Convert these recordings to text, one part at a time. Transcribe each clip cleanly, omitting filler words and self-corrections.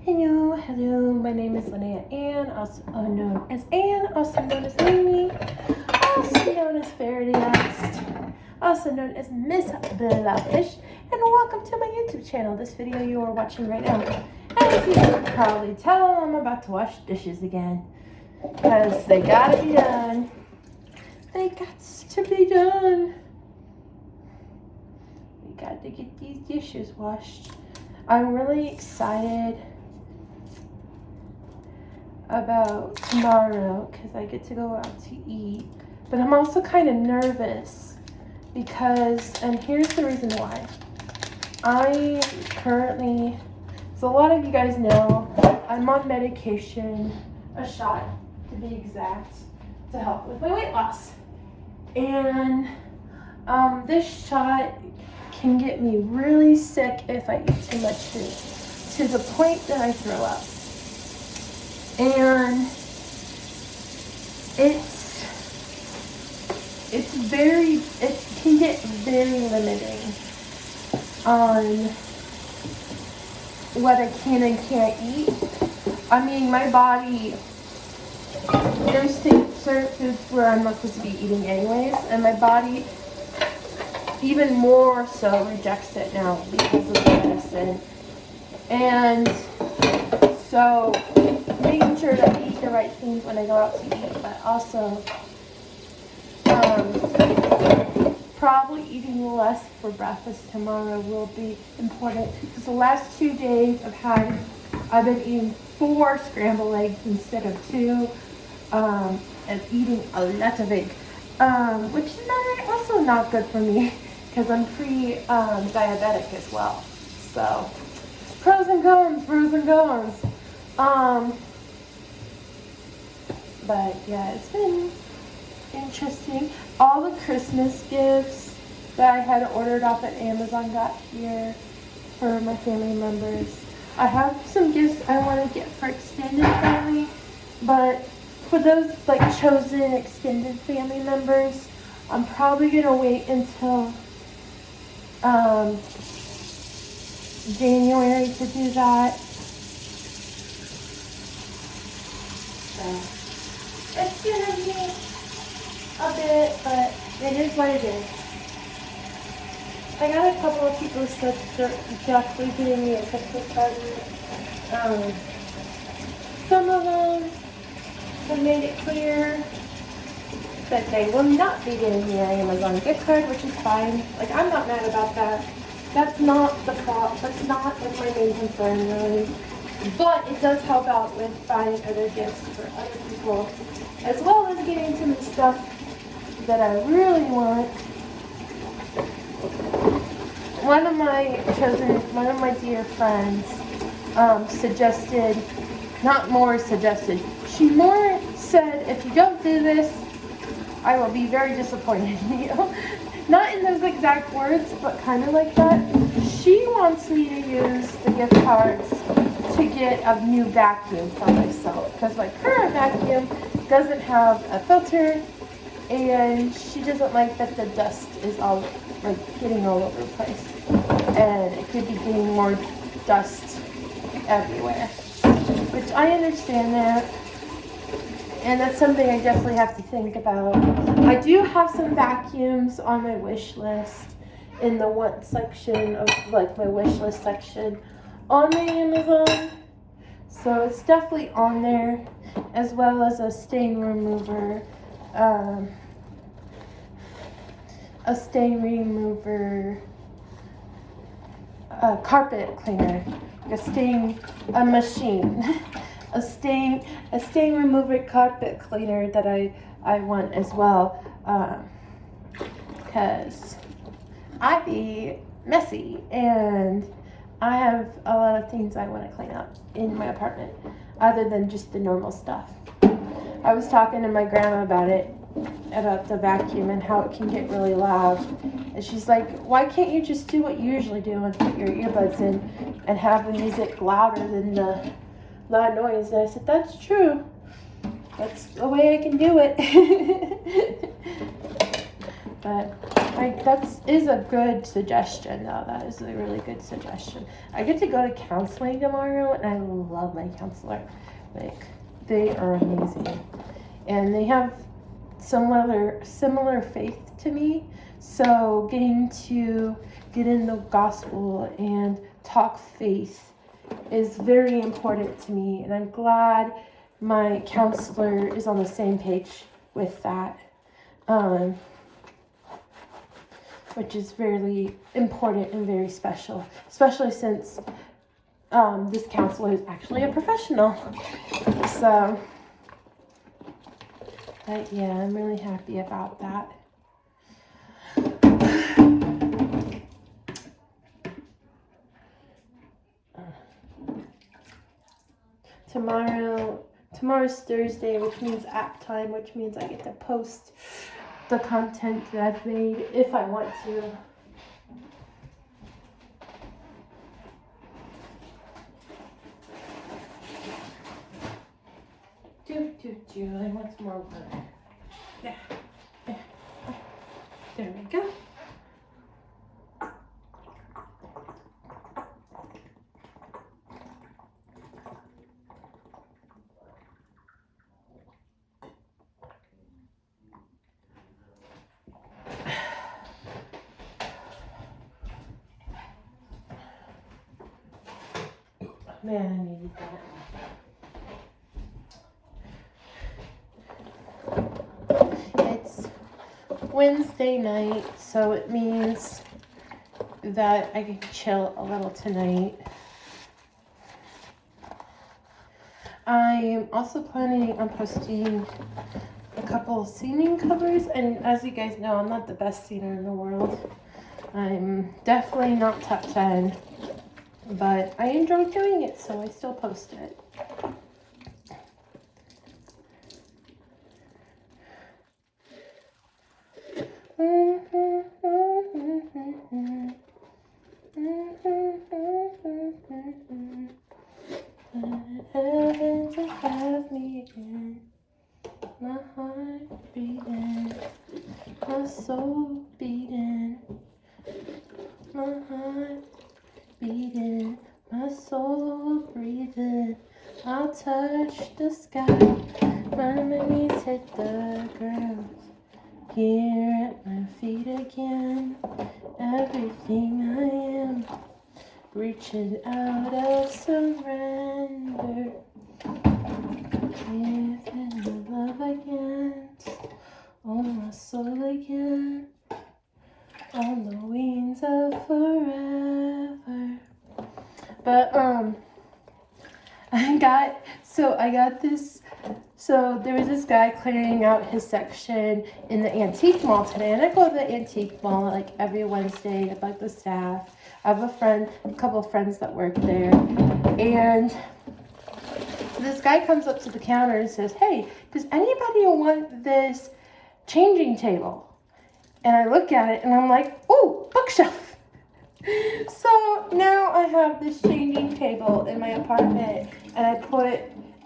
Hello, my name is Linnea Ann, also known as Ann, also known as Amy, also known as Fairy Dust, also known as Miss Blowfish, and welcome to my YouTube channel. This video you are watching right now. As you can probably tell, I'm about to wash dishes again, because they gotta be done. They got to be done. We got to get these dishes washed. I'm really excited about tomorrow because I get to go out to eat, but I'm also kind of nervous because, and here's the reason why. I currently, so a lot of you guys know, I'm on medication, a shot to be exact, to help with my weight loss. And this shot can get me really sick if I eat too much food, to the point that I throw up. And it can get very limiting on what I can and can't eat. I mean, my body, there's certain foods where I'm not supposed to be eating anyways, and my body even more so rejects it now because of the medicine. And so making sure that I eat the right things when I go out to eat, but also probably eating less for breakfast tomorrow will be important, because the last 2 days I've been eating 4 scrambled eggs instead of 2, and eating a lot of egg, which is also not good for me because I'm pre-diabetic as well. So pros and cons, pros and cons. But yeah, it's been interesting. All the Christmas gifts that I had ordered off at Amazon got here for my family members. I have some gifts I want to get for extended family, but for those like chosen extended family members, I'm probably gonna wait until January to do that. So it's gonna be a bit, but it is what it is. I got a couple of people said they're definitely getting me a Christmas present. Some of them have made it clear that they will not be getting me an Amazon gift card, which is fine. Like, I'm not mad about that. That's not the problem. That's not like my main concern, really. But it does help out with buying other gifts for other people, as well as getting some stuff that I really want. One of my dear friends she more said, if you don't do this, I will be very disappointed in you. Not in those exact words, but kind of like that. She wants me to use the gift cards to get a new vacuum for myself, because my current vacuum doesn't have a filter, and she doesn't like that the dust is all like getting all over the place, and it could be getting more dust everywhere, which I understand that, and that's something I definitely have to think about. I do have some vacuums on my wish list in the want section of like my wish list section on my Amazon, so it's definitely on there, as well as a stain remover, carpet cleaner, a machine, a stain remover carpet cleaner that I want as well, because I be messy and I have a lot of things I want to clean up in my apartment other than just the normal stuff. I was talking to my grandma about the vacuum and how it can get really loud, and she's like, why can't you just do what you usually do and put your earbuds in and have the music louder than the loud noise? And I said, that's true, that's the way I can do it. But That is a good suggestion, though. That is a really good suggestion. I get to go to counseling tomorrow, and I love my counselor. Like, they are amazing. And they have similar faith to me. So getting to get in the gospel and talk faith is very important to me. And I'm glad my counselor is on the same page with that. Which is very important and very special, especially since this counselor is actually a professional. So, but yeah, I'm really happy about that. Tomorrow's Thursday, which means app time, which means I get to post the content that I've made if I want to. I want some more water. Yeah. There we go. Man, I needed that. It's Wednesday night, so it means that I can chill a little tonight. I'm also planning on posting a couple of singing covers, and as you guys know, I'm not the best singer in the world. I'm definitely not top 10. But I enjoy doing it, so I still post it. Heaven to have me again, my heart beating, my soul beating, my heart beating, my soul breathing. I'll touch the sky, my knees hit the ground. Here at my feet again, everything I am, reaching out of surrender. Giving the love again, oh my soul again, on the wings of forever. But I got this. So there was this guy clearing out his section in the antique mall today, and I go to the antique mall like every Wednesday to bug the staff. I have a couple of friends that work there, and this guy comes up to the counter and says, "Hey, does anybody want this changing table?" And I look at it and I'm like, "Oh, bookshelf." So now I have this changing table in my apartment, and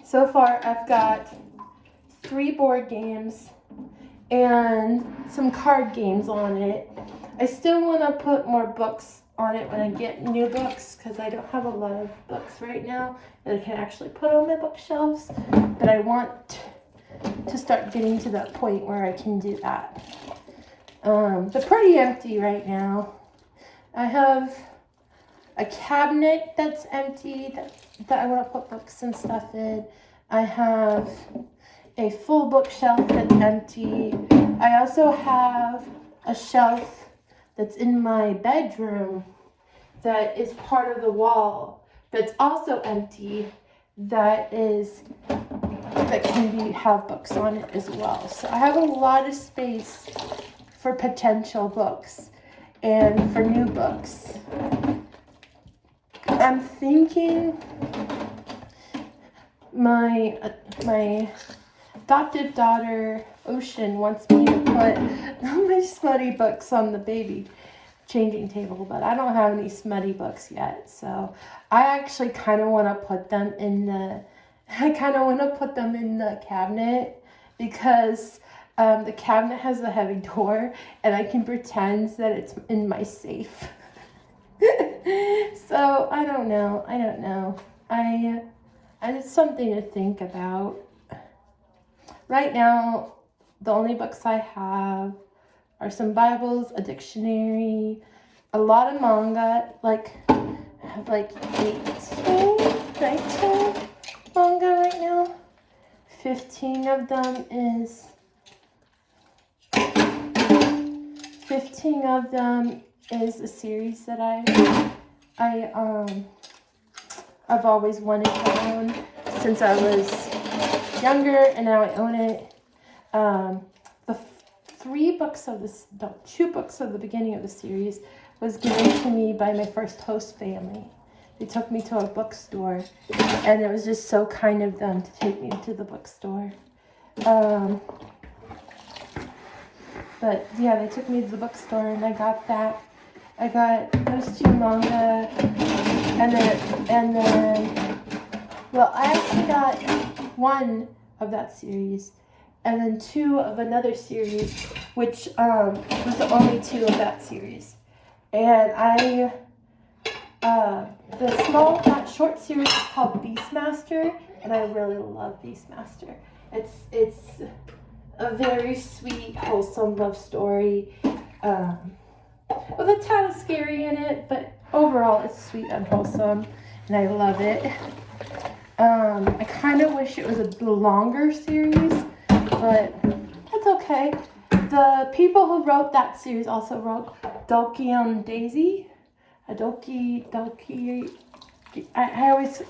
so far I've got 3 board games and some card games on it. I still want to put more books on it when I get new books, because I don't have a lot of books right now that I can actually put on my bookshelves, but I want to start getting to that point where I can do that. They're pretty empty right now. I have a cabinet that's empty that I want to put books and stuff in. I have a full bookshelf that's empty. I also have a shelf that's in my bedroom that is part of the wall that's also empty that can have books on it as well. So I have a lot of space for potential books and for new books. I'm thinking my adopted daughter, Ocean, wants me to put my smutty books on the baby changing table, but I don't have any smutty books yet. So I actually kind of want to put them in the cabinet, because The cabinet has a heavy door, and I can pretend that it's in my safe. So I don't know. It's something to think about. Right now, the only books I have are some Bibles, a dictionary, a lot of manga. I have 18, 19 manga right now. 15 of them is a series that I've always wanted to own since I was younger, and now I own it. The 2 books of the beginning of the series was given to me by my first host family. They took me to a bookstore, and it was just so kind of them to take me to the bookstore. But yeah, they took me to the bookstore, and I got that. I got those 2 manga, and then, well, I actually got 1 of that series, and then 2 of another series, which was the only 2 of that series. And that short series is called Beastmaster, and I really love Beastmaster. It's a very sweet, wholesome love story. With a tad of scary in it, but overall it's sweet and wholesome, and I love it. I kind of wish it was a longer series, but that's okay. The people who wrote that series also wrote Doki on Daisy. I always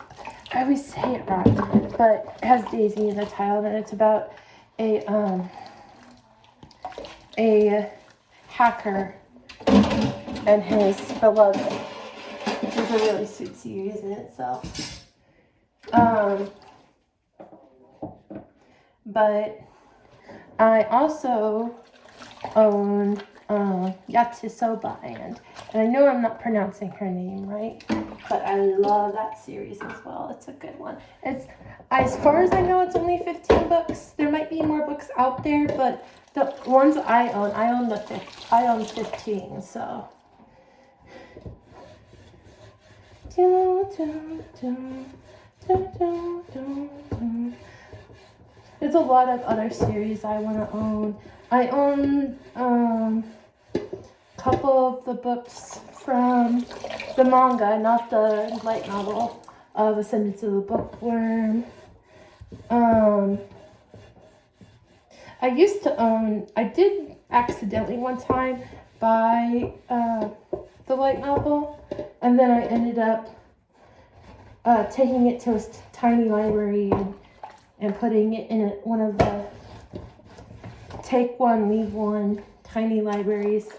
say it wrong, but it has Daisy in the title, and it's about a hacker and his beloved, which is a really sweet series in itself. But I also own Yatshisoba, and I know I'm not pronouncing her name right, but I love that series as well. It's a good one. It's, as far as I know, it's only 15 books. There might be more books out there, but the ones I own 15, so. There's a lot of other series I want to own. I own a couple of the books from the manga, not the light novel, of Ascendance of the Bookworm. I did accidentally one time buy the light novel, and then I ended up taking it to a tiny library and putting it in one of the take one, leave one tiny libraries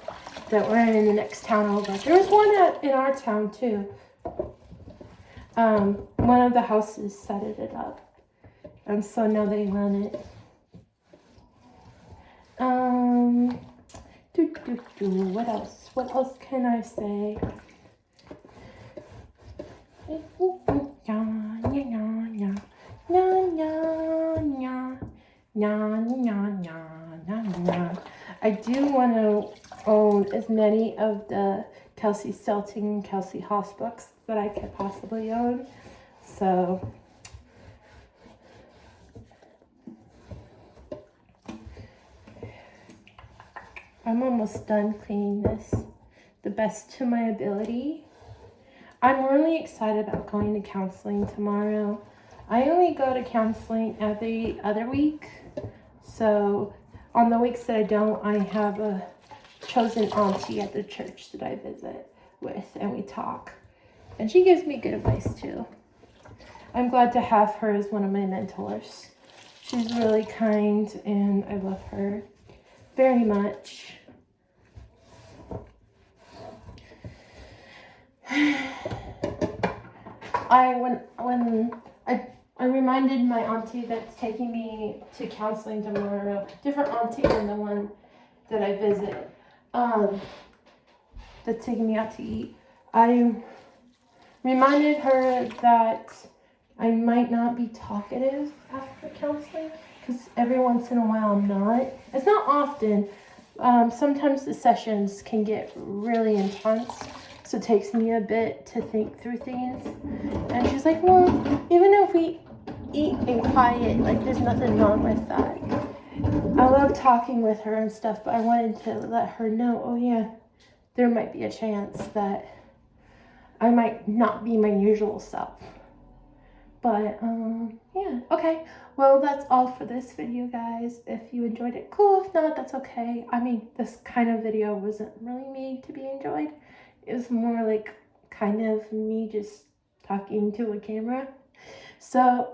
that were in the next town over. There was one in our town too. One of the houses set it up, and so now they run it. What else can I say? I do want to own as many of the Kelsey Stelting and Kelsey Haas books that I could possibly own. So I'm almost done cleaning this the best to my ability. I'm really excited about going to counseling tomorrow. I only go to counseling every other week. So on the weeks that I don't, I have a chosen auntie at the church that I visit with, and we talk. And she gives me good advice too. I'm glad to have her as one of my mentors. She's really kind, and I love her very much. I reminded my auntie that's taking me to counseling tomorrow, different auntie than the one that I visit, that's taking me out to eat. I reminded her that I might not be talkative after counseling, because every once in a while I'm not. It's not often. Sometimes the sessions can get really intense, so it takes me a bit to think through things. And she's like, well, even if we eat and quiet, like there's nothing wrong with that. I love talking with her and stuff, but I wanted to let her know, oh yeah, there might be a chance that I might not be my usual self. But, yeah, okay. Well, that's all for this video, guys. If you enjoyed it, cool. If not, that's okay. I mean, this kind of video wasn't really made to be enjoyed. It was more like kind of me just talking to a camera. So,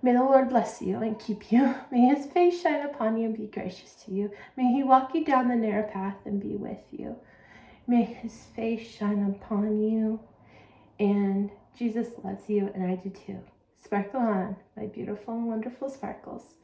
may the Lord bless you and keep you. May his face shine upon you and be gracious to you. May he walk you down the narrow path and be with you. May his face shine upon you. And Jesus loves you, and I do too. Sparkle on, my beautiful and wonderful sparkles.